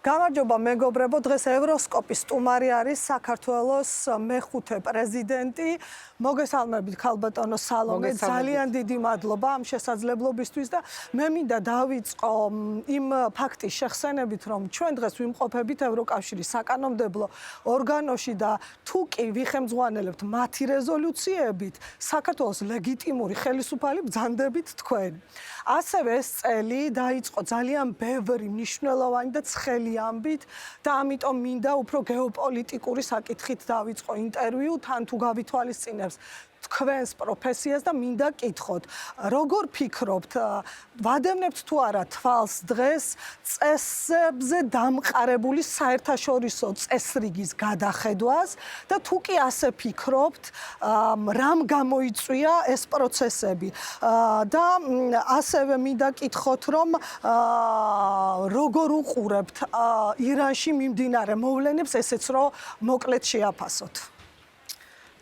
გამარჯობა მეგობრებო, დღეს ევროსკოპის სტუმარი არის საქართველოს მეხუთე პრეზიდენტი. მოგესალმებით ქალბატონო სალომე, ძალიან დიდი მადლობა ამ შესაძლებლობისთვის და მე მინდა დავიწყო იმ ფაქტის შეხსენებით, რომ ჩვენ დღეს ვიმყოფებით ევროკავშირის საკანონმდებლო ორგანოში და თუ კი ვიხემძღვანელებთ მათი რეზოლუციებით, საქართველოს ლეგიტიმური ხელისუფალი ბრძანდებით თქვენ. ასევე ეს წელი დაიწყო ძალიან ბევრი მნიშვნელოვანი და ცხელი ამბით და ამიტომ მინდა უფრო გეოპოლიტიკური საკითხით დავიწყო ინტერვიუ, თან თუ გავითვალისწინებს თქვენს პროფესიას და მინდა კითხოთ, როგორ ფიქრობთ, ვადევნებთ თუ არა თვალს დღეს წესებზე დამყარებული საერთაშორისო წესრიგის გადახედვას და თუ კი ასე ფიქრობთ, რამ გამოიწვია ეს პროცესები და ასევე მინდა კითხოთ, რომ როგორ უყურებთ ირანში მიმდინარე მოვლენებს, ესეც რომ მოკლედ შეაფასოთ.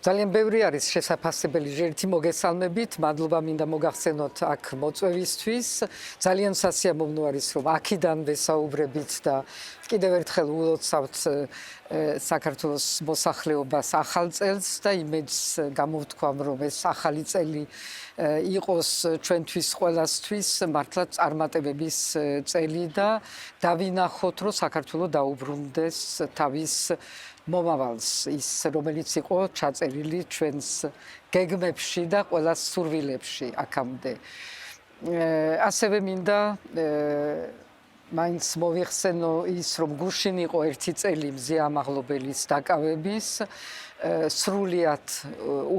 ძალიან ბევრი არის შესაძლებელი ჟერთი მოგესალმებით, მადლობა მინდა მოგახსენოთ აქ მოწვევისთვის. ძალიან სასიამოვნო არის რომ აქედან ვესაუბრებით და კიდევ ერთხელ ულოცავთ საქართველოს მოსახლეობას ახალ წელს და იმედს გამოვთქვამ რომ ეს ახალი წელი იყოს ჩვენთვის ყველასთვის მართლაც წარმატებების წელი და დავინახოთ რომ საქართველო დაუბრუნდეს თავის მომავალს, ის რომელიც იყო ჩაწერილი ჩვენს გეგმებში და ყველა სურვილებში აქამდე. ასევე მინდა მაინც მოვიხსენო ის, რომ გუშინ იყო ერთი წელი მზე ამაღლობელის დაკავების, სრულიად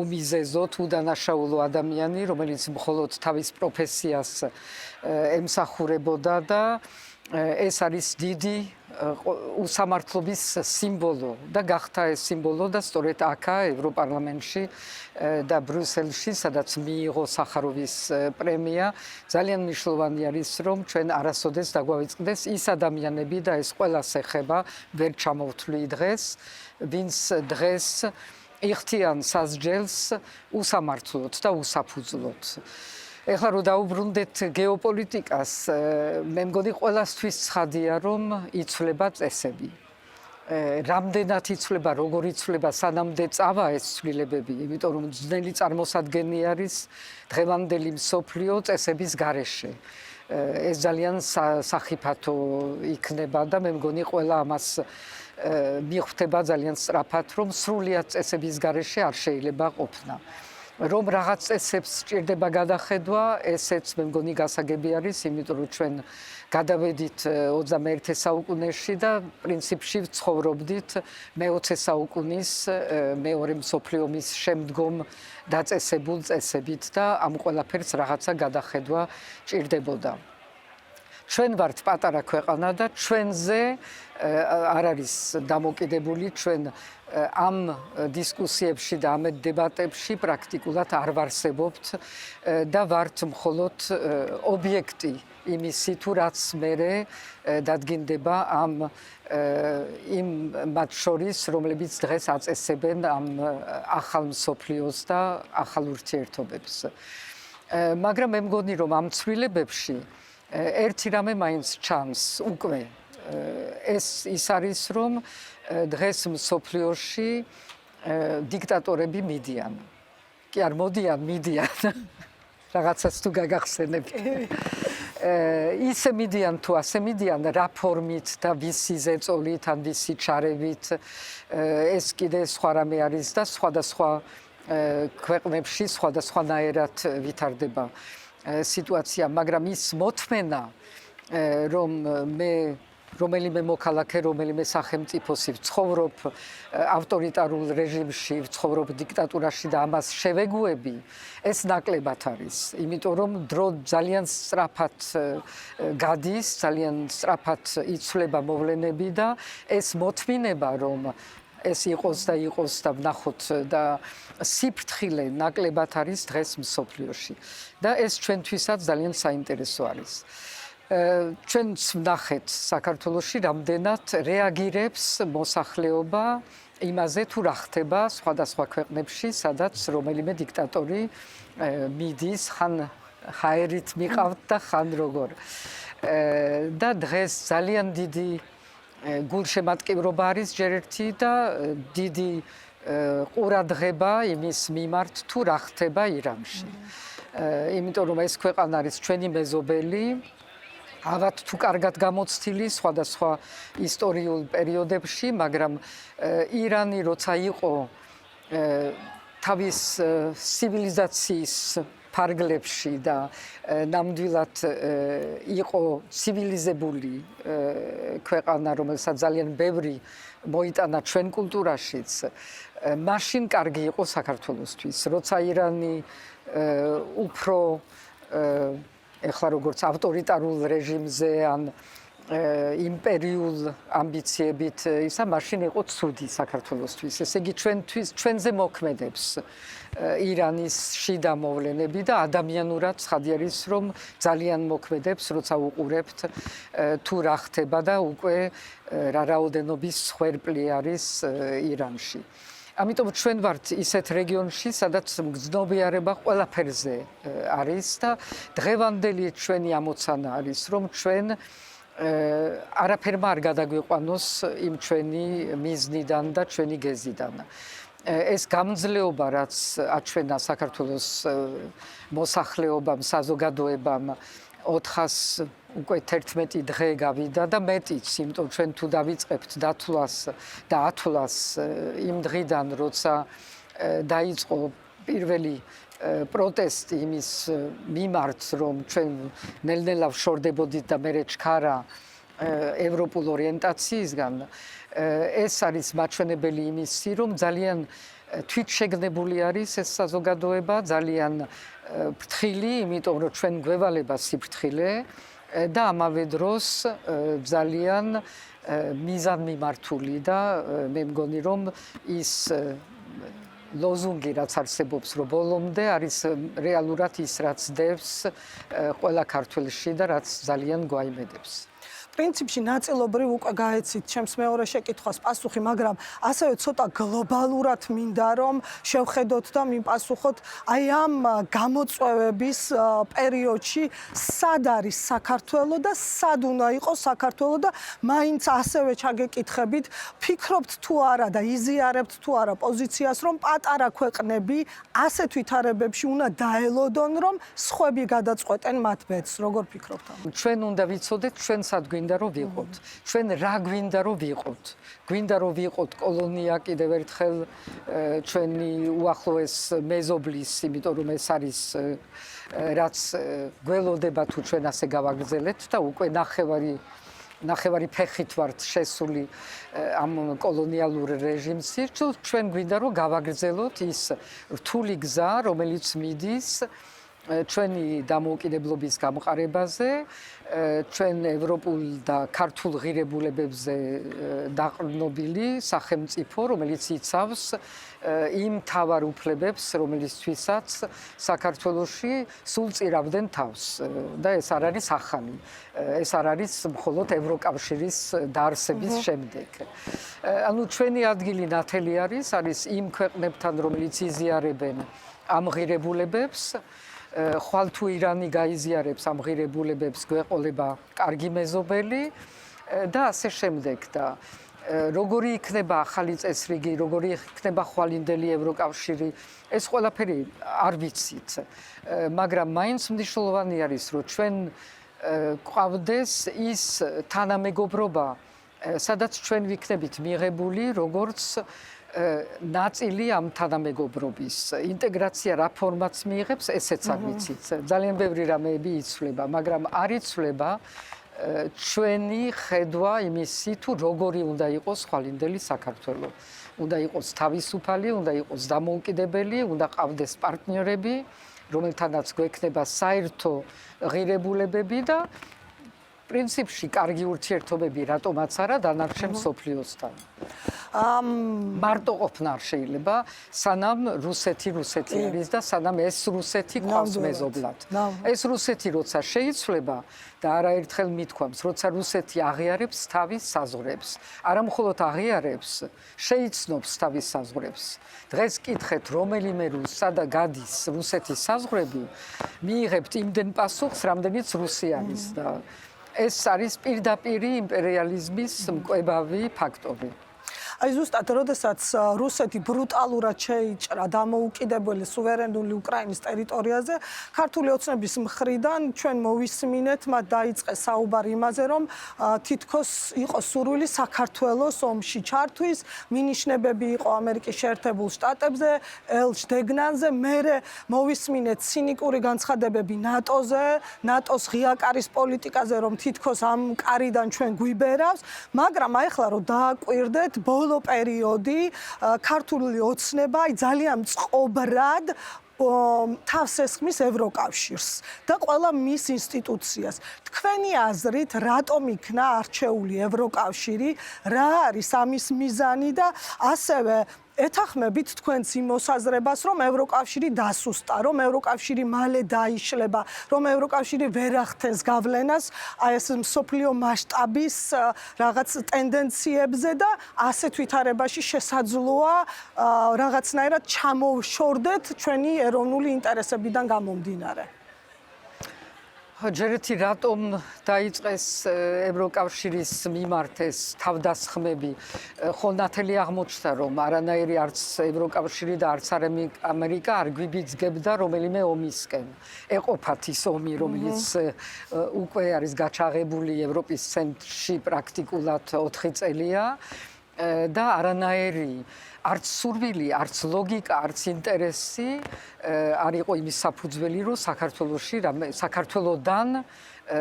უმიზეზოდ უდანაშაულო ადამიანი, რომელიც მხოლოდ თავის პროფესიას ემსახურებოდა და ეს არის დიდი უსამართლობის სიმბოლო და გახდა ეს სიმბოლო და სწორედ აქა ევროპარლამენტში და ბრიუსელში, სადაც მიიღო სახაროვის პრემია, ძალიან მნიშვნელოვანი არის, რომ ჩვენ არასოდეს დაგვავიწყდეს ის ადამიანები და ეს ყველას ეხება, ვერ ჩამოვთვლი დღეს, ვინც დღეს იხდიან სასჯელს უსამართლოდ და უსაფუძვლოდ. ეხლა რომ დაუბრუნდეთ გეოპოლიტიკას, მე მგონი ყველასთვის ცხადია, რომ იცვლება წესები. რამდენად იცვლება, როგორ იცვლება, სანამდე წავა ეს ცვლილებები, იმიტომ რომ ძნელი წარმოსადგენი არის დღევანდელი მსოფლიო წესების გარეშე. ეს ძალიან სახიფათო იქნება და მე მგონი ყველა ამას მიხვდება ძალიან სწრაფად, რომ სრულიად წესების გარეშე არ შეიძლება ყოფნა. რომ რაღაც წესებს სჭირდება გადახედვა, ესეც მე მგონი გასაგები არის, იმიტომ რომ ჩვენ გადავედით 21 საუკუნეში და პრინციპში ვცხოვრობდით მე-20 საუკუნის მეორე მსოფლიო ომის შემდგომ დაწესებულ წესებით და ამ ყველაფერს რაღაცა გადახედვა ჭირდებოდა. ჩვენ ვართ პატარა ქვეყანა და ჩვენზე არ არის დამოკიდებული, ჩვენ ამ დისკუსიებში და ამ დებატებში პრაქტიკულად არ ვარსებობთ და ვართ მხოლოდ ობიექტი იმისი, თუ რაც მერე დადგინდება იმ მათ შორის, რომლებიც დღეს აწესებენ ამ ახალ მსოფლიოს და ახალ ურთიერთობებს. მაგრამ მე მგონი, რომ ამ ცვლილებებში ერთი რამე მაინც ჩანს უკვე. ეს ის არის, რომ დღეს მსოფლიოში დიქტატორები მიდიან. კი არ მოდიან, მიდიან. რაღაცას თუ გაგახსენებთ. ისე მიდიან თუ ასე მიდიან, რა ფორმით და ვისი ზეწოლით, ან ვისი ჩარევით, ეს კიდე სხვა რამე არის და სხვადასხვა ქვეყნებში სხვადასხვანაირად ვითარდება სიტუაცია, მაგრამ ის მოთმენა, რომ მე რომელიმე მოქალაქე, რომელიმე სახელმწიფოსი ვცხოვრობ ავტორიტარულ რეჟიმში, ვცხოვრობ დიქტატურაში და ამას შევეგუები, ეს ნაკლებად არის. იმიტომ რომ დრო ძალიან სწრაფად გადის, ძალიან სწრაფად იცვლება მოვლენები და ეს მოთმინება, რომ ეს იყოს და იყოს და ვნახოთ და სიფრთხილე ნაკლებად არის დღეს მსოფლიოში. და ეს ჩვენთვისაც ძალიან საინტერესო არის. ჩვენც ვნახეთ საქართველოში რამდენად რეაგირებს მოსახლეობა იმაზე თუ რა ხდება სხვადასხვა ქვეყნებში, სადაც რომელიმე დიქტატორი მიდის, ხან ჰაერით მიყავთ და ხან როგორ. და დღეს ძალიან დიდი გულშემატკივრობა არის ჯერ ერთი და დიდი ყურადღება იმის მიმართ თუ რა ხდება ირანში. იმიტომ რომ ეს ქვეყანა არის ჩვენი მეზობელი, ავად თუ კარგად გამოცდილი სხვადასხვა ისტორიულ პერიოდებში, მაგრამ ირანი როცა იყო თავის ცივილიზაციის ფარგლებში და ნამდვილად იყო ცივილიზებული ქვეყანა, რომელსაც ძალიან ბევრი მოიტანა ჩვენ კულტურაშიც, მაშინ კარგი იყო საქართველოსთვის, როცა ირანი უფრო ეხლა როგორც ავტორიტარულ რეჟიმზე ან იმპერიულ ამბიციებით ისა მაშინ იყო ცუდი საქართველოსთვის. ესე იგი ჩვენზე მოქმედებს ირანის შიდა მოვლენები და ადამიანურად ცხადი არის რომ ძალიან მოქმედებს, როცა უყურებთ თუ რა ხდება და უკვე რა რაოდენობის სხერპლი არის ირანში. ამიტომ ჩვენ ვართ ისეთ რეგიონში, სადაც მგზნობიარება ყველაფერზე არის და დღევანდელი ჩვენი ამოცანა არის, რომ ჩვენ არაფერმა არ გადაგვიყვანოს იმ ჩვენი მიზნიდან და ჩვენი გეზიდან. ეს გამძლეობა, რაც აჩვენა საქართველოს მოსახლეობამ, საზოგადოებამ 400 უკვე 11 დღე გავიდა და მეტიც, იმიტომ ჩვენ თუ დავიწყებთ დათვლას და ათვლას იმ დღიდან, როცა დაიწყო პირველი პროტესტი იმის მიმართ, რომ ჩვენ ნელ-ნელა ვშორდებოდით და მერე ჩქარა ევროპულ ორიენტაციისგან, ეს არის მაჩვენებელი იმისი, რომ ძალიან თვითშეგნებული არის ეს საზოგადოება, ძალიან ფრთხილი, იმიტომ რომ ჩვენ გვევალება სიფრთხილე და ამავე დროს ძალიან მიზანმიმართული და მე მგონი რომ ის ლოზუნგი რაც არსებობს რომ ბოლომდე არის რეალურად ის რაც დევს ყველა ქართველში და რაც ძალიან გვაიმედებს. პრინციპში ნაწილობრივ უკვე გაეცით ჩემს მეორე შეკითხვას პასუხი, მაგრამ ასევე ცოტა გლობალურად მინდა რომ შევხედოთ და მიპასუხოთ აი ამ გამოწვევების პერიოდში სად არის საქართველო და სად უნდა იყოს საქართველო და მაინც ასევე ჩაგეკითხებით, ფიქრობთ თუ არა და იზიარებთ თუ არა პოზიციას, რომ პატარა ქვეყნები ასეთ ვითარებებში უნდა დაელოდონ, რომ სხვები გადაწყვეტენ მათ ბედს. როგორ ფიქრობთ ამ? ჩვენ უნდა ვიცოდეთ ჩვენ სად გვინდა რომ ვიყოთ. ჩვენ რა გვინდა რომ ვიყოთ. გვინდა რომ ვიყოთ კოლონია კიდევ ერთხელ ჩვენი უახლოეს მეზობლის, იმიტომ რომ ეს არის რაც გველოდება თუ ჩვენ ასე გავაგრძელებთ და უკვე ნახევარი ფეხით ვართ შესული ამ კოლონიალურ რეჟიმში. ჩვენ გვინდა რომ გავაგრძელოთ ის რთული გზა, რომელიც მიდის ჩვენი დამოუკიდებლობის გამყარებაზე, ჩვენ ევროპულ და ქართულ ღირებულებებზე დაყრდნობილი სახელმწიფო, რომელიც იცავს იმ მთავარ უფლებებს, რომელიცთვისაც საქართველოში სულ წირავდნენ თავს და ეს არ არის ახალი. ეს არ არის მხოლოდ ევროკავშირის დაარსების შემდეგ. ანუ ჩვენი ადგილი ნათელი არის იმ ქვეყნებთან, რომელიც იზიარებენ ამ ღირებულებებს. ხვალ თუ ირანი გაიზიარებს ამ ღირებულებებს, გვეყოლება კარგი მეზობელი და ასე შემდეგ და როგორი იქნება ახალი წესრიგი, როგორი იქნება ხვალინდელი ევროკავშირი, ეს ყველაფერი არ ვიცით, მაგრამ მაინც მნიშვნელოვანი არის, რომ ჩვენ გვყავდეს ის თანამეგობრობა, სადაც ჩვენ ვიქნებით მიღებული, როგორც ნაწილი ამ თანამეგობრობის ინტეგრაცია რა ფორმაც მიიღებს, ესეც არ ვიცით. ძალიან ბევრი რამეები იცვლება, მაგრამ არ იცვლება ჩვენი ხედვა იმისი, თუ როგორი უნდა იყოს ხვალინდელი საქართველო. უნდა იყოს თავისუფალი, უნდა იყოს დამოუკიდებელი, უნდა ყავდეს პარტნიორები, რომელთანაც გვექნება საერთო ღირებულებები და პრინციპში კარგი ურთიერთობები რატომაც არა დანარჩენ მსოფლიოსთან. მარტო ყოფნა არ შეიძლება, სანამ რუსეთი არის და სანამ ეს რუსეთი ყავს მეზობლად. ეს რუსეთი როცა შეიცვლება და არაერთხელ მithქვამს, როცა რუსეთი აღიარებს თავის საზღვრებს, არა მხოლოდ აღიარებს, შეიცნობს თავის საზღვრებს. დღეს კითხეთ, რომელიმე რუსსა გადის რუსეთის საზღვრები, მიიღებთ იმდენ პასუხს, რამდენიც რუსი არის და ეს არის პირდაპირი იმპერიალიზმის მკვებავი ფაქტორი. აი ზუსტად, როდესაც რუსეთი ბრუტალურად შეიჭრა დამოუკიდებელი სუვერენული უკრაინის ტერიტორიაზე, ქართული ოცნების მხრიდან ჩვენ მოვისმინეთ, მათ დაიწყეს საუბარი იმაზე, რომ თითქოს იყო სურვილი საქართველოს ომში ჩართვის, მინიშნებები იყო ამერიკის შეერთებულ შტატებზე, ელჯ-დეგნანზე, მერე მოვისმინეთ ცინიკური განცხადებები ნატოზე, ნატოს ღია კარის პოლიტიკაზე, რომ თითქოს ამ კარიდან ჩვენ გვიბერავს, მაგრამ აი ახლა რომ დააკვირდეთ, ბოლო პერიოდი ქართული ოცნება ძალიან წყობრად თავს ესხმის ევროკავშირს და ყველა მის ინსტიტუციას. თქვენი აზრით, რატომ იქნა არჩეული ევროკავშირი, რა არის ამის მიზანი და ასევე ეთანხმებით თქვენს იმ მოსაზრებას, რომ ევროკავშირი დასუსტა, რომ ევროკავშირი მალე დაიშლება, რომ ევროკავშირი ვერ ახდენს გავლენას აი ეს მსოფლიო მასშტაბის რაღაც ტენდენციებზე და ასეთ ვითარებაში შესაძლოა რაღაცნაირად ჩამოვშორდეთ ჩვენი ეროვნული ინტერესებიდან გამომდინარე. ჯერეთი რატომ დაიწყეს ევროკავშირის მიმართ ეს თავდასხმები? ხო ნათელი აღმოჩნდა, რომ არანაირი არც ევროკავშირი და არც ამერიკა არ გვიბიძგებდა რომელიმე ომისკენ. ეყოფათ ის ომი, რომელიც უკვე არის გაჩაღებული ევროპის ცენტრში პრაქტიკულად 4 წელია და არანაირი არც სურვილი, არც ლოგიკა, არც ინტერესი არ იყო იმის საფუძველი, რომ საქართველოსდან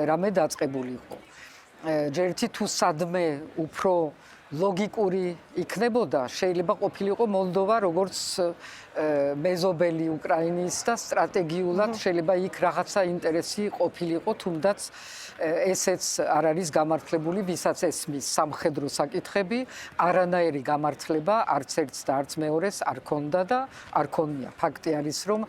რამე დაწყებულიყო. ჯერეთი თუ სადმე უფრო ლოგიკური იქნებოდა, შეიძლება ყოფილიყო მოლდოვა, როგორც მეზობელი უკრაინის და სტრატეგიულად შეიძლება იქ რაღაცა ინტერესი ყოფილიყო, თუნდაც ესეც არ არის გამართლებული, ვისაც ესმის სამხედრო საკითხები, არანაირი გამართლება არც ერთს და არც მეორეს არ ქონდა და არ ქონია. ფაქტი არის, რომ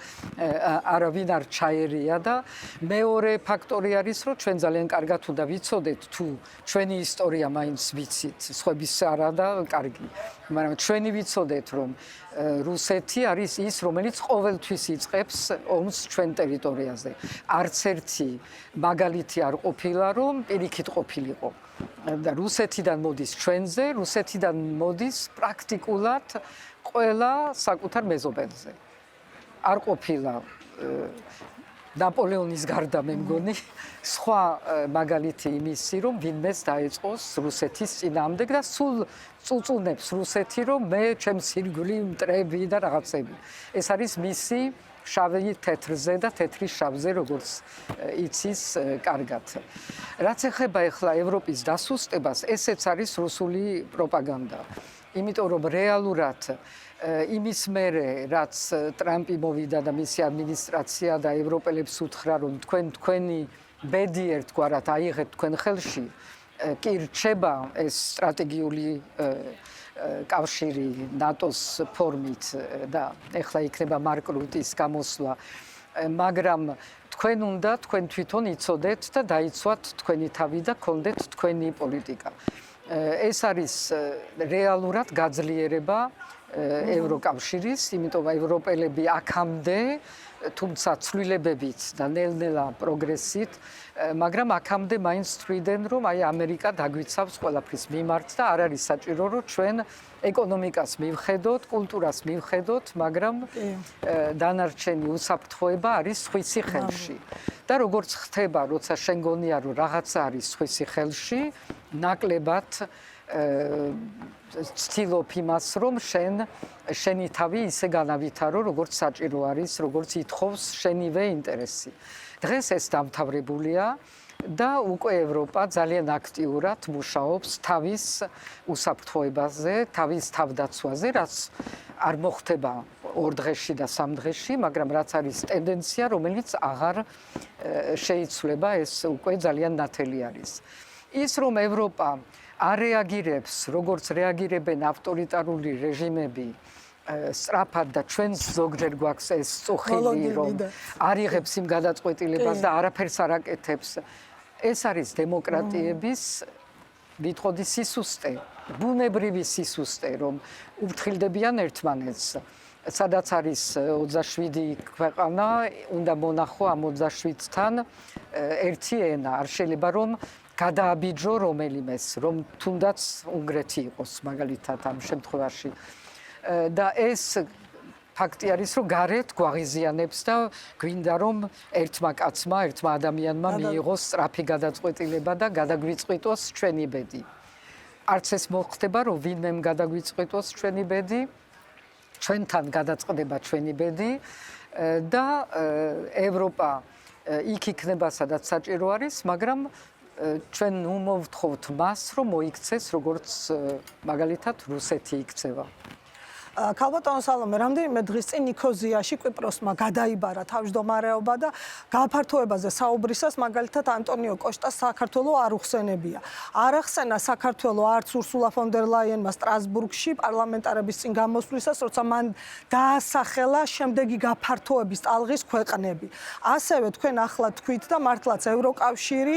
არავინ არ ჩაერია და მეორე ფაქტორი არის, რომ ჩვენ ძალიან კარგად უნდა ვიცოდეთ, თუ ჩვენი ისტორია მაინც ვიცით, სხვების არა და კარგი, მაგრამ ჩვენი ვიცოდეთ, რომ რუსეთი არის ის, რომელიც ყოველთვის იწყებს ომს ჩვენ ტერიტორიაზე. არც ერთი მაგალითი არ ყოფილა, რომ პირიქით ყოფილიყო. და რუსეთიდან მოდის ჩვენზე, რუსეთიდან მოდის პრაქტიკულად ყველა საკუთარ მეზობელზე. არ ყოფილა ნაპოლეონის გარდა მე მგონი სხვა მაგალითი იმისი, რომ ვინმეს დაეწყოს რუსეთის წინააღმდეგ და სულ წუწუნებს რუსეთი, რომ მე ჩემს ირგვლივ მტრები და რაღაცები. ეს არის მისი შავი თეთრზე და თეთრი შავზე, როგორც იცის კარგად. რაც ეხება ახლა ევროპის დასუსტებას, ესეც არის რუსული პროპაგანდა. იმიტომ რომ რეალურად იმის მერე, რაც ტრამპი მოვიდა და მისი ადმინისტრაცია და ევროპელებს უთხრა, რომ თქვენი ბედი ერთგვარად აიღეთ თქვენ ხელში, კი რჩება ეს სტრატეგიული კავშირი ნატოს ფორმით და ეხლა იქნება მარკ რუტის გამოსვლა, მაგრამ თქვენ უნდა თქვენ თვითონ იცოდეთ და დაიცვათ თქვენი თავი და გქონდეთ თქვენი პოლიტიკა. ეს არის რეალურად გაძლიერება ევროკავშირის, იმიტომ ევროპელები აქამდე, თუმცა ცვლილებებით და ნელ-ნელა პროგრესით, მაგრამ აქამდე მაინც თვლიდნენ, რომ აი ამერიკა დაგვიცავს ყველაფრის მიმართ და არ არის საჭირო, რომ ჩვენ ეკონომიკას მივხედოთ, კულტურას მივხედოთ, მაგრამ დანარჩენი უსაფრთხოება არის სხვისი ხელში. და როგორც ხდება, როცა შენ გონია, რომ რაღაცა არის სხვისი ხელში, ნაკლებად ცდილობ იმას, რომ შენი თავი ისე განავითარო, როგორც საჭირო არის, როგორც ითხოვს შენივე ინტერესი. დღეს ეს დამთავრებულია და უკვე ევროპა ძალიან აქტიურად მუშაობს თავის უსაფრთხოებაზე, თავის თავდაცვაზე, რაც არ მოხდება 2 დღეში და 3 დღეში, მაგრამ რაც არის ტენდენცია, რომელიც აღარ შეიცვლება, ეს უკვე ძალიან ნათელი არის. ის რომ ევროპა არ რეაგირებს, როგორც რეაგირებენ ავტორიტარული რეჟიმები, სწრაფად და ჩვენს ზოგჯერ გვაქვს ეს წუხილი, რომ არ იღებს იმ გადაწყვეტილებას და არაფერს არ აკეთებს. ეს არის დემოკრატიების ვიტყოდი სისუსტე, ბუნებრივი სისუსტე, რომ უფრთხილდებიან ერთმანეთს. სადაც არის 27 ქვეყანა, უნდა მონახო ამ 27-თან ერთი ენა. არ შეიძლება რომ გადააბიჯო რომელიმეს, რომ თუნდაც უნგრეთი იყოს მაგალითად ამ შემთხვევაში. და ეს ფაქტი არის, რომ გარეთ გვაღიზიანებს და გვინდა რომ ერთმა კაცმა, ერთმა ადამიანმა მიიღოს სწრაფი გადაწყვეტილება და გადაგვიწყვიტოს ჩვენი ბედი. არც ეს მოხდება, რომ ვინმემ გადაგვიწყვიტოს ჩვენი ბედი, ჩვენთან გადაწყდება ჩვენი ბედი და ევროპა იქ იქნება, სადაც საჭირო არის, მაგრამ ჩვენ უმოვთხოვთ მას, რომ მოიქცეს, როგორც მაგალითად რუსეთი იქცევა. ქალბატონო სალომე, რამდენიმე დღის წინ ნიქოზიაში კვიპროსმა გადაიბარა თავმჯდომარეობა და გაფართოებაზე საუბრისას მაგალითად ანტონიო კოშტას საქართველოს არ უხსენებია. არ ახსენა საქართველოს არც ურსულა ფონ დერ ლაიენმა სტრასბურგში პარლამენტარების წინ გამოსვლისას, როცა მან დაასახელა შემდეგი გაფართოების ტალღის ქვეყნები. ასევე თქვენ ახლა თქვით და მართლაც ევროკავშირი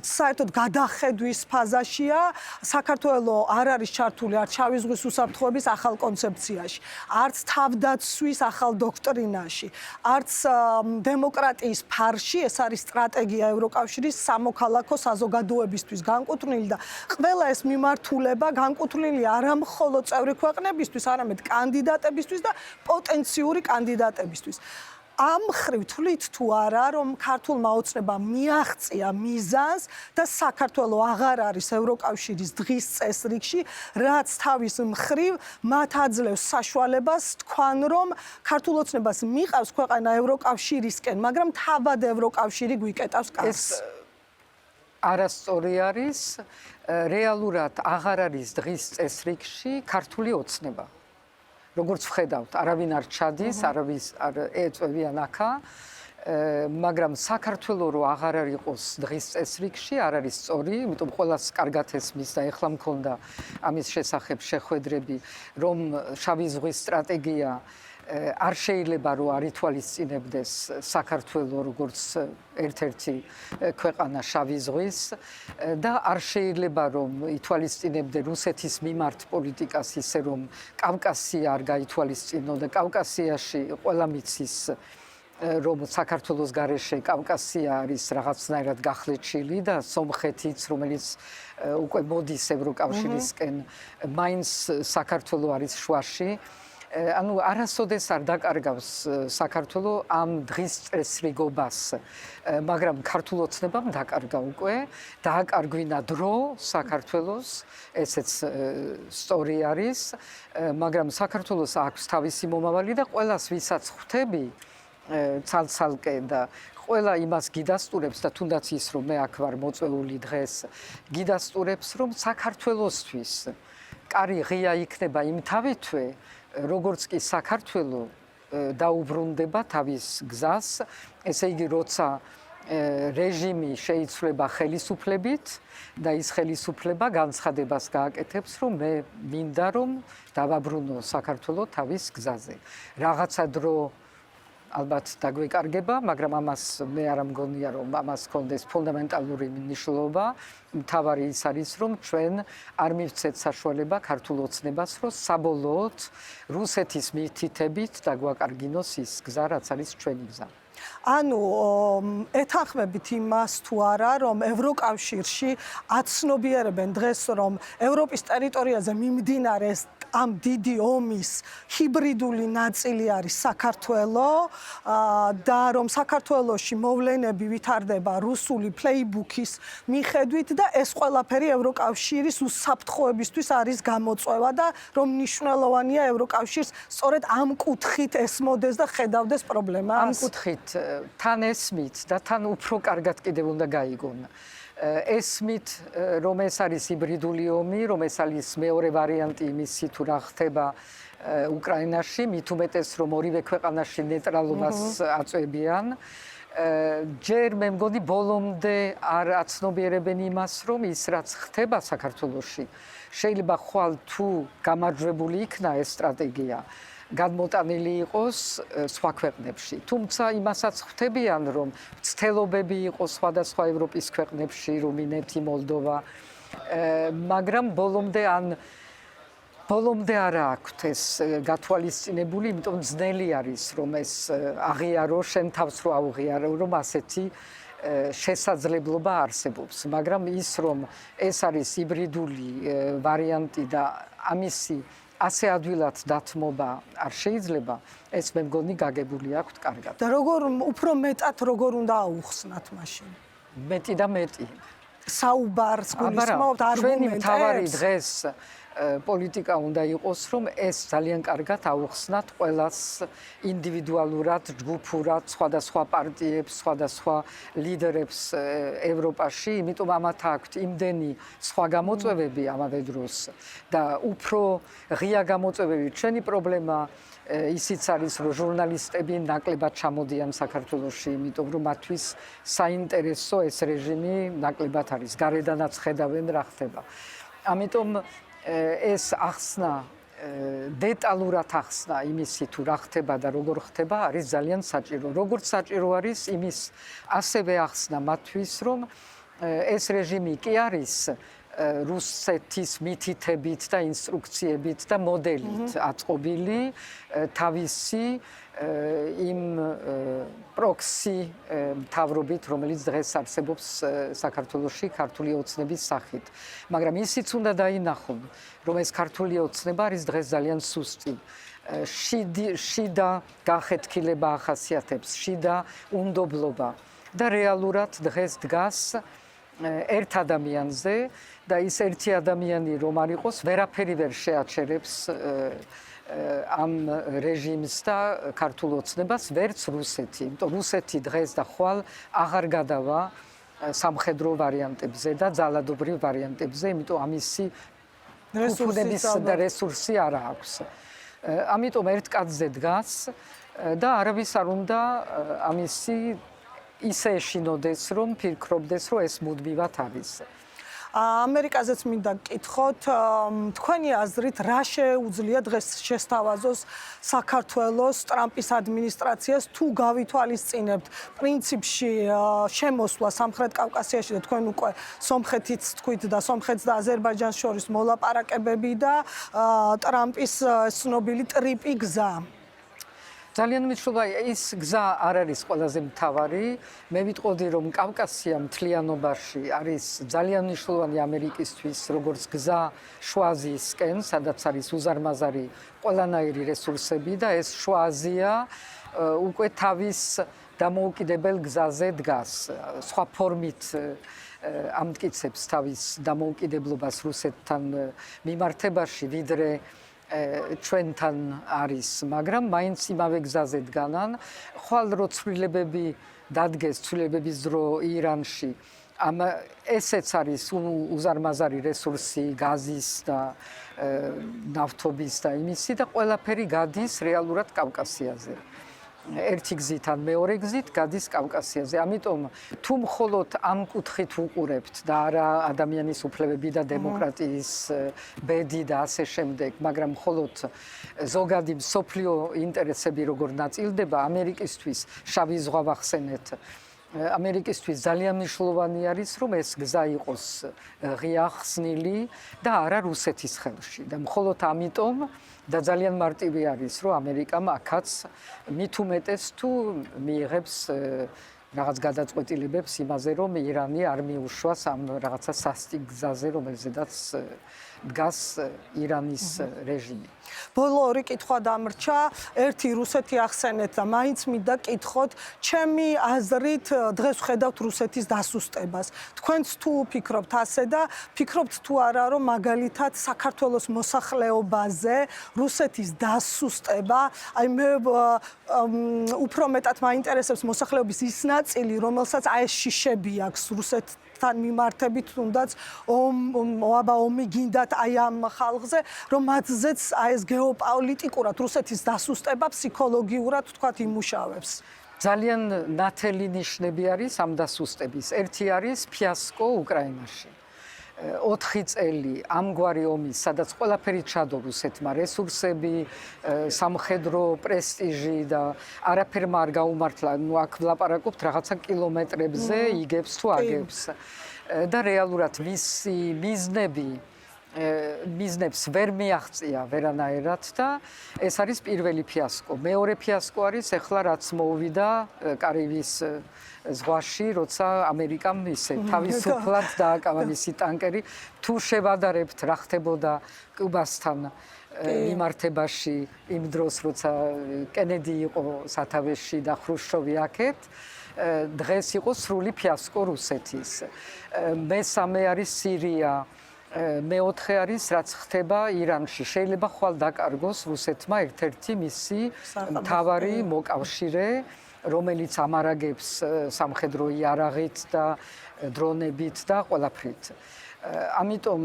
საერთოდ გადახედვის ფაზაშია, საქართველოს არ არის ჩართული არც შავი ზღვის უსაფრთხოების ახალ კონცეფციაში, არც თავდაცვის ახალ დოქტრინაში, არც დემოკრატიის ფარში, ეს არის სტრატეგია ევროკავშირის სამოქალაქო საზოგადოებისთვის განკუთვნილი და ყველა ეს მიმართულება განკუთვნილია არა მხოლოდ წევრი ქვეყნებისთვის, არამედ კანდიდატებისთვის და პოტენციური კანდიდატებისთვის. ამ ხრივ თვლით თუ არა, რომ ქართულმა ოცნებამ მიაღწია მიზანს და საქართველოს აღარ არის ევროკავშირის დღის წესრიგში, რაც თავის მხრივ მათ აძლევს საშუალებას თქვან, რომ ქართულ ოცნებას მიყავს ქვეყანა ევროკავშირისკენ, მაგრამ თავად ევროკავშირი გვიკეტავს კარს. ეს არასწორი არის, რეალურად აღარ არის დღის წესრიგში ქართული ოცნება. როგორც ვხედავთ, არავინ არ ჩადის, არავის არ ეწევიან აქა, მაგრამ საქართველოს რო აღარ არის დღის წესრიგში, არ არის სწორი, იმიტომ ყველას კარგად ესმის და ეხლა მქონდა ამის შესახებ შეხვედრები, რომ შავი ზღვის სტრატეგია არ შეიძლება რომ არ ითვალისწინებდეს საქართველოს როგორც ერთ-ერთი ქვეყანა შავი ზღვის და არ შეიძლება რომ ითვალისწინებდე რუსეთის მიმართ პოლიტიკას ისე რომ კავკასია არ გაითვალისწინო და კავკასიაში ყველა მიცის რომ საქართველოს გარეშე კავკასია არის რაღაცნაირად გახლეჩილი და სომხეთიც რომელიც უკვე მოდის ევროკავშირისკენ მაინც საქართველოს არის შუაში ანუ არასოდეს არ დაკარგავს საქართველოს ამ დღის წესრიგობას, მაგრამ ქართულ ოცნებამ დაკარგა უკვე, დააკარგვინა დრო საქართველოს, ესეც სწორი არის, მაგრამ საქართველოს აქვს თავისი მომავალი და ყველას ვისაც ხვდები ცალ-ცალკე და ყველა იმას გიდასტურებს და თუნდაც ის რომ მე აქ ვარ მოწვეული დღეს, გიდასტურებს რომ საქართველოსთვის კარი ღია იქნება იმ თავითვე როგორც კი საქართველოს დაუბრუნდება თავის გზას, ესე იგი როცა რეჟიმი შეიცვლება ხელისუფლებით და ის ხელისუფლება განცხადებას გააკეთებს, რომ მე მინდა რომ დავაბრუნო საქართველოს თავის გზაზე. რაღაცა დრო ალბათ დაგვეკარგება, მაგრამ ამას მე არ მგონია რომ ამას ჰქონდეს ფუნდამენტალური მნიშვნელობა. მთავარი ის არის რომ ჩვენ არ მივცეთ საშუალება ქართულ ოცნებას რომ საბოლოოდ რუსეთის მითითებით დაგვაკარგინოს ის გზა, რაც არის ჩვენი გზა. ანუ ეთანხმებით იმას თუ არა, რომ ევროკავშირში აცნობიერებენ დღეს, რომ ევროპის ტერიტორიაზე მიმდინარე ამ დიდი ომის ჰიბრიდული ნაწილი არის საქართველო და რომ საქართველოში მოვლენები ვითარდება რუსული პლეიბუქის მიხედვით და ეს ყველაფერი ევროკავშირის უსაფრთხოებისთვის არის გამოწვევა და რომ მნიშვნელოვანია ევროკავშირს სწორედ ამ კუთხით ესმოდეს და ხედავდეს პრობლემას. ამ კუთხით თან ესმით და თან უფრო კარგად კიდევ უნდა გაიგონ. ესმით რომ ეს არის ჰიბრიდული ომი, რომ ეს არის მეორე ვარიანტი იმისი თუ რა ხდება უკრაინაში, მით უმეტეს რომ ორივე ქვეყანაში ნეიტრალობას აწვევიან. ჯერ მე მგონი ბოლომდე არ აცნობიერებენ იმას, რომ ის რაც ხდება საქართველოში, შეიძლება ხვალ თუ გამარჯვებული იქნა ეს სტრატეგია, გადმოტანილი იყოს სხვა ქვეყნებში. თუმცა იმასაც ხვდებიან, რომ ცდელობები იყოს სხვადასხვა ევროპის ქვეყნებში, რუმინეთი, მოლდოვა, მაგრამ ბოლომდე არა აქვთ ეს გათვალისწინებული, იმიტომ ძნელი არის, რომ ეს აღიარო, შენ თავს რო აუღიარო, რომ ასეთი შესაძლებლობა არსებობს, მაგრამ ის რომ ეს არის ჰიბრიდული ვარიანტი და ამისი ასე ადვილად დათმობა არ შეიძლება, ეს მე მგონი გაგებული აქვს კარგად. და უფრო მეტად როგორ უნდა აუხსნათ მაშინ? მეტი და მეტი. საუბარს გულისხმობთ ჩვენი მთავარი არგუმენტებს? დღეს პოლიტიკა უნდა იყოს, რომ ეს ძალიან კარგად აუხსნათ ყველას ინდივიდუალურად, ჯგუფურად, სხვადასხვა პარტიებს, სხვადასხვა ლიდერებს ევროპაში, იმიტომ ამათ აქვთ იმდენი სხვა გამოწვევები ამავე დროს და უფრო ღია გამოწვევები. ჩვენი პრობლემა ისიც არის, რომ ჟურნალისტები ნაკლებად ჩამოდიან საქართველოში, იმიტომ რომ მათთვის საინტერესო ეს რეჟიმი ნაკლებად არის. გარედანაც ხედავენ რა ხდება. ამიტომ ეს ახსნა, დეტალურად ახსნა იმისი თუ რა ხდება და როგორ ხდება არის ძალიან საჭირო. როგორც საჭირო არის იმის ასევე ახსნა მათთვის, რომ ეს რეჟიმი კი არის რუსეთის მითითებით და ინსტრუქციებით და მოდელით აწყობილი თავისი იმ პროქსი მთავრობით, რომელიც დღეს არსებობს საქართველოში ქართული ოცნების სახით. მაგრამ ისიც უნდა დაინახონ, რომ ეს ქართული ოცნება არის დღეს ძალიან სუსტი. შიდა გახეთქილება ახასიათებს, შიდა უნდობლობა და რეალურად დღეს დგას ერთ ადამიანზე და ის ერთი ადამიანი რომ არ იყოს, ვერაფერი ვერ შეაჩერებს ამ რეჟიმს და ქართულ ოცნებას, ვერც რუსეთი. იმიტომ რუსეთი დღეს და ხვალ აღარ გადავა სამხედრო ვარიანტებზე და ძალადობრივ ვარიანტებზე, იმიტომ ამისი უფლების და რესურსი არ აქვს. ამიტომ ერთ კაცზე დგას და არავის არ უნდა ამისი ისე ეშინოდეს, რომ ფიქრობდეს, რომ ეს მუდმივად არის. ამერიკაზეც მინდა გკითხოთ, თქვენი აზრით, რა შეუძლია დღეს შესთავაზოს საქართველოს ტრამპის ადმინისტრაციას, თუ გავითვალისწინებთ პრინციპში შემოსვლა სამხრეთ კავკასიაში და თქვენ უკვე სომხეთიც თქვით და სომხეთს და აზერბაიჯანს შორის მოლაპარაკებები და ტრამპის ცნობილი ტრიპი გზა. ძალიან მნიშვნელოვანია ის გზა არ არის ყველაზე მთავარი. მე ვიტყოდი, რომ კავკასია მთლიანობაში არის ძალიან მნიშვნელოვანი ამერიკისთვის, როგორც გზა შუა აზიისკენ, სადაც არის უზარმაზარი ყველანაირი რესურსები და ეს შუა აზია უკვე თავის დამოუკიდებელ გზაზე დგას. სხვა ფორმით ამტკიცებს თავის დამოუკიდებლობას რუსეთთან მიმართებაში, ვიდრე ჩვენთან არის, მაგრამ მაინც იმავე გზაზე დგანან. ხვალ რო ცვლილებები დადგეს, ცვლილებების დრო ირანში, ესეც არის უზარმაზარი რესურსი გაზის და ნავთობის და იმისი და ყველაფერი გადის რეალურად კავკასიაზე. ერთი გზით ან მეორე გზით გადის კავკასიაზე. ამიტომ თუ მხოლოდ ამ კუთხით ვუყურებთ და არა ადამიანის უფლებები და დემოკრატიის ბედი და ასე შემდეგ, მაგრამ მხოლოდ ზოგადი მსოფლიო ინტერესები როგორ ნაწილდება, ამერიკისთვის შავი ზღვა ვახსენეთ. ამერიკისთვის ძალიან მნიშვნელოვანი არის, რომ ეს გზა იყოს ღია ხსნილი და არა რუსეთის ხელში. და მხოლოდ ამიტომ და ძალიან მარტივი არის, რომ ამერიკამ აქაც მით უმეტეს თუ მიიღებს რაღაც გადაწყვეტილებებს იმაზე, რომ ირანი არ მიუშვას ამ რაღაცა სასტიკ გზაზე, რომელზედაც დგას ირანის რეჟიმი. ბოლო ორი კითხვა დამრჩა. ერთი რუსეთი ახსენეთ და მაინც მინდა კითხოთ, ჩემი აზრით დღეს ვხედავთ რუსეთის დასუსტებას. თქვენც თუ ფიქრობთ ასე და ფიქრობთ თუ არა, რომ მაგალითად საქართველოს მოსახლეობაზე რუსეთის დასუსტება, აი მე უფრო მეტად მაინტერესებს მოსახლეობის ის ნაწილი, რომელსაც აი ეს შიშები აქვს რუსეთთან მიმართებით, თუნდაც ომი გინდათ აი ამ ხალხზე, რომ მათზეც აი ეს გეოპოლიტიკურად რუსეთის დასუსტება ფსიქოლოგიურად თქვათ იმუშავებს. ძალიან ნათელი ნიშნები არის ამ დასუსტების. ერთი არის ფიასკო უკრაინაში. 4 წელი ამგვარი ომის, სადაც ყველაფერი ჩადო რუსეთმა, რესურსები, სამხედრო პრესტიჟი და არაფერმა არ გაუმართლა. ნუ აქ ვლაპარაკობთ რაღაცა კილომეტრებზე იგებს თუ აგებს. და რეალურად მისი მიზნები მიზნებს ვერ მიაღწია ვერანაირად და ეს არის პირველი ფიასკო. მეორე ფიასკო არის ახლა რაც მოუვიდა კარიბის ზღვაში, როცა ამერიკამ ისე თავისუფლად დააკავა მისი ტანკერი. თუ შევადარებთ რა ხდებოდა კუბასთან მიმართებაში იმ დროს, როცა კენედი იყო სათავეში და ხრუშჩოვი აქეთ, დღეს იყო სრული ფიასკო რუსეთის. მესამე არის სირია. მეოთხე არის რაც ხდება ირანში. შეიძლება ხვალ დაკარგოს რუსეთმა ერთ-ერთი მისი მთავარი მოკავშირე, რომელიც ამარაგებს სამხედრო იარაღით და დრონებით და ყველაფრით. ამიტომ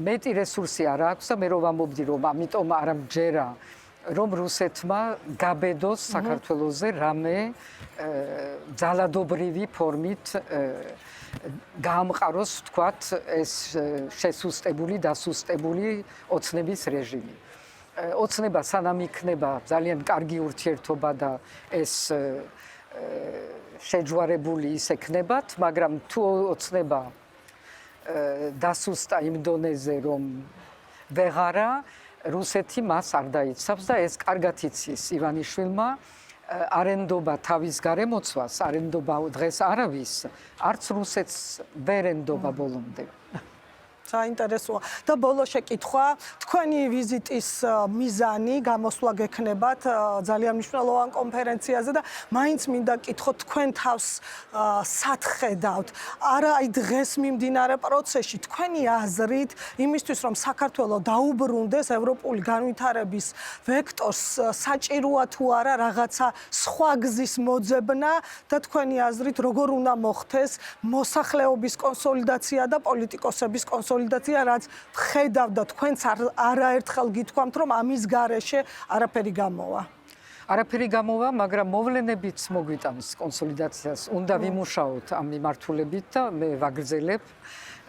მეტი რესურსი არ აქვს და მე რომ ვამბობდი რომ ამიტომ არ ამჯერა რომ რუსეთმა გაბედოს საქართველოზე რამე ძალადობრივი ფორმით გაამყაროს თქვათ ეს შესუსტებული, დასუსტებული ოცნების რეჟიმი. ოცნება სანამ იქნება ძალიან კარგი ურთიერთობა და ეს შეჯვარებული ის ექნებათ, მაგრამ თუ ოცნება დასუსტა იმ დონეზე, რომ ვეღარა რუსეთი მას არ დაიცავს და ეს კარგად იცის ივანიშვილმა არენდობა თავის გარემოცვას, არენდობა დღეს არავის, არც რუსეთს ვერ ენდობა ბოლომდე. საინტერესოა. და ბოლო შეკითხვა, თქვენი ვიზიტის მიზანი გამოსვლა გექნებათ ძალიან მნიშვნელოვან კონფერენციაზე და მაინც მინდა გკითხოთ თქვენ თავს სად ხედავთ? არა აი დღეს მიმდინარე პროცესში თქვენი აზრით იმისთვის რომ საქართველოს დაუბრუნდეს ევროპული განვითარების ვექტორს საჭიროა თუ არა რაღაცა სხვა გზის მოძებნა და თქვენი აზრით როგორ უნდა მოხდეს მოსახლეობის კონსოლიდაცია და პოლიტიკოსების კონსოლიდაცია რაც ხედავდა თქვენც არაერთხელ გითქვამთ რომ ამის გარეშე არაფერი გამოვა. არაფერი გამოვა, მაგრამ მოვლენებიც მოგვიტანს კონსოლიდაციას. უნდა ვიმუშაოთ ამ მიმართულებით და მე ვაგრძელებ,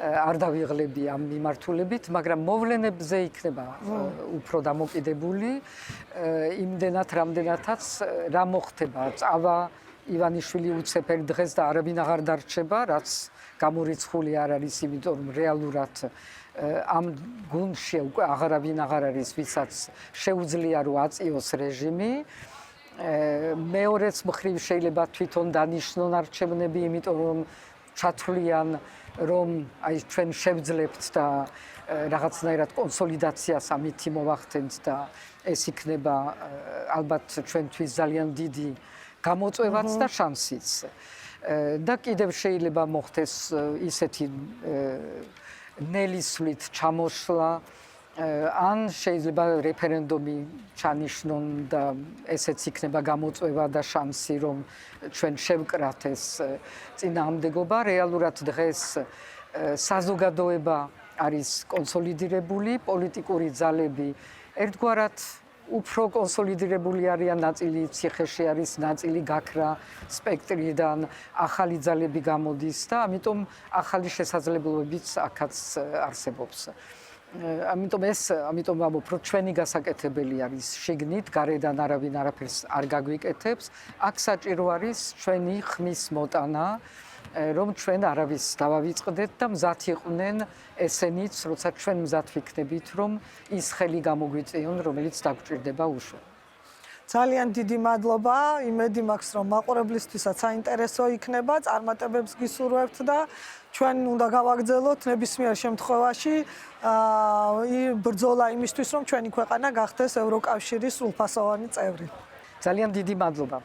არ დავიღლები ამ მიმართულებით, მაგრამ მოვლენებზე იქნება უფრო დამოკიდებული იმდენად, რამდენადაც რა მოხდება. წავა ივანიშვილი უცებერ დღეს და არავინ აღარ დარჩება, რაც გამორიცხული არ არის, იმიტომ რომ რეალურად ამ გუნდში უკვე აღარავინ აღარ არის, ვისაც შეუძლია რომ აწიოს რეჟიმი. მეორეც მხრივ შეიძლება თვითონ დანიშნონ არჩევნები, იმიტომ რომ ჩათვლიან რომ აი ჩვენ შევძლებთ და რაღაცნაირად კონსოლიდაციას ამითი მოვახდენთ და ეს იქნება ალბათ ჩვენთვის ძალიან დიდი გამოწვევაც და შანსიც. და კიდევ შეიძლება მოხდეს ისეთი ნელისვლით ჩამოშლა ან შეიძლება რეფერენდუმი ჩანიშნონ და ესეც იქნება გამოწვევა და შანსი რომ ჩვენ შევკრათ ეს წინააღმდეგობა. რეალურად დღეს საზოგადოება არის კონსოლიდირებული, პოლიტიკური ძალები ერთგვარად უფრო კონსოლიდირებული არიან, ნაწილი ციხეში არის, ნაწილი გაქრა სპექტრიდან, ახალი ძალები გამოდის და ამიტომ ახალი შესაძლებლობებიც აქაც არსებობს. ამიტომ ვამბობ, რომ ჩვენი გასაკეთებელი არის შიგნით, გარედან არავინ არაფერს არ გაგვიკეთებს. აქ საჭირო არის ჩვენი ხმის მოტანა, რომ ჩვენ არავის დავავიწყდეთ და მზად იყვნენ ესენიც, როცა ჩვენ მზად ვიქნებით, რომ ის ხელი გამოგვიწიონ, რომელიც დაგვჭირდება უშუალოდ. ძალიან დიდი მადლობა. იმედი მაქვს, რომ მაყურებლისთვისაც საინტერესო იქნება, წარმატებებს გისურვებთ და ჩვენ უნდა გავაგრძელოთ ნებისმიერ შემთხვევაში ბრძოლა იმისთვის, რომ ჩვენი ქვეყანა გახდეს ევროკავშირის სრულფასოვანი წევრი. ძალიან დიდი მადლობა.